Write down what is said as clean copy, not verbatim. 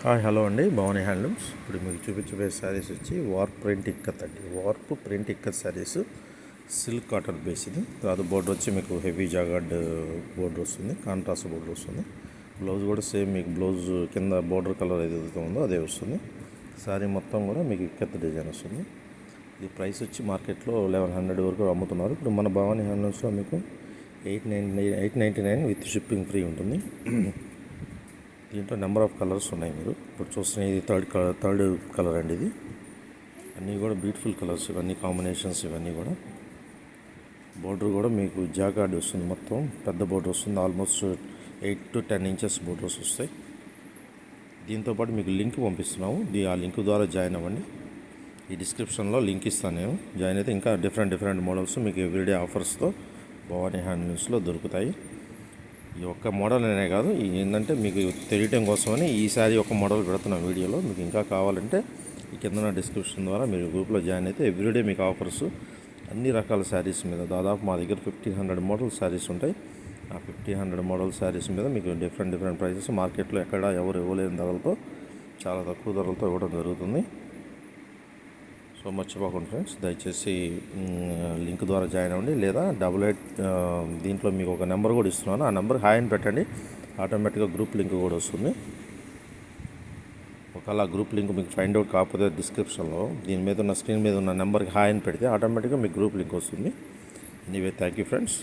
Hi hello అండి, Bhavani handlooms. ఇప్పుడు మీకు చూపించబోయే శారీస్ వచ్చి వార్ప్ ప్రింట్ ఇక్కత్ అండి. Warp print ikat saris, silk cotton base. ఇది తర్వాత బోర్డర్ వచ్చి మీకు హెవీ జాగార్డ్ బోర్డర్ వస్తుంది, కాంట్రాస్ట్ బోర్డర్ వస్తుంది. బ్లౌజ్ కూడా సేమ్ మీకు బ్లౌజ్ కింద బోర్డర్ కలర్ ఏదైతే ఉందో అదే వస్తుంది. శారీ మొత్తం కూడా మీకు ఇక్కత్ డిజైన్ వస్తుంది. ఇది ప్రైస్ వచ్చి మార్కెట్లో 1100 వరకు అమ్ముతున్నారు. ఇప్పుడు మన భవానీ హ్యాండ్లూమ్స్లో మీకు 899 విత్ షిప్పింగ్ ఫ్రీ ఉంటుంది. దీంట్లో నెంబర్ ఆఫ్ కలర్స్ ఉన్నాయి. మీరు ఇప్పుడు చూస్తున్న ఇది థర్డ్ కలర్ అండి. ఇది అన్నీ కూడా బ్యూటిఫుల్ కలర్స్, ఇవన్నీ కాంబినేషన్స్. ఇవన్నీ కూడా బోర్డర్ కూడా మీకు జాగార్డ్ వస్తుంది, మొత్తం పెద్ద బోర్డర్ వస్తుంది. ఆల్మోస్ట్ 8 to 10 ఇంచెస్ బోర్డర్స్ వస్తాయి. దీంతోపాటు మీకు లింక్ పంపిస్తున్నాము, ఆ లింక్ ద్వారా జాయిన్ అవ్వండి. ఈ డిస్క్రిప్షన్లో లింక్ ఇస్తాను నేను. జాయిన్ అయితే ఇంకా డిఫరెంట్ మోడల్స్ మీకు ఎవ్రీడే ఆఫర్స్తో భవానీ హ్యాండ్లూమ్స్లో దొరుకుతాయి. ఈ ఒక్క మోడల్ అనే కాదు, ఏంటంటే మీకు తెలియటం కోసమని ఈసారి ఒక మోడల్ పెడుతున్న వీడియోలో. మీకు ఇంకా కావాలంటే ఈ కింద డిస్క్రిప్షన్ ద్వారా మీరు గ్రూప్లో జాయిన్ అయితే ఎవ్రీడే మీకు ఆఫర్స్ అన్ని రకాల శారీస్ మీద దాదాపు మా దగ్గర 1500 మోడల్ శారీస్ ఉంటాయి. ఆ 1500 మోడల్ శారీస్ మీద మీకు డిఫరెంట్ ప్రైసెస్ మార్కెట్లో ఎక్కడ ఎవరు ఇవ్వలేని ధరలతో, చాలా తక్కువ ధరలతో ఇవ్వడం జరుగుతుంది. సో మర్చిపోకండి ఫ్రెండ్స్, దయచేసి లింక్ ద్వారా జాయిన్ అవ్వండి. లేదా 88 దీంట్లో మీకు ఒక నెంబర్ కూడా ఇస్తున్నాను, ఆ నెంబర్ హాయ్ అని పెట్టండి. ఆటోమేటిక్గా గ్రూప్ లింక్ కూడా వస్తుంది. ఒకవేళ గ్రూప్ లింక్ మీకు ఫైండ్ అవుట్ కాకపోతే డిస్క్రిప్షన్లో దీని మీద ఉన్న స్క్రీన్ మీద ఉన్న నెంబర్కి హాయ్ అని పెడితే ఆటోమేటిక్గా మీకు గ్రూప్ లింక్ వస్తుంది. Anyway, thank you friends.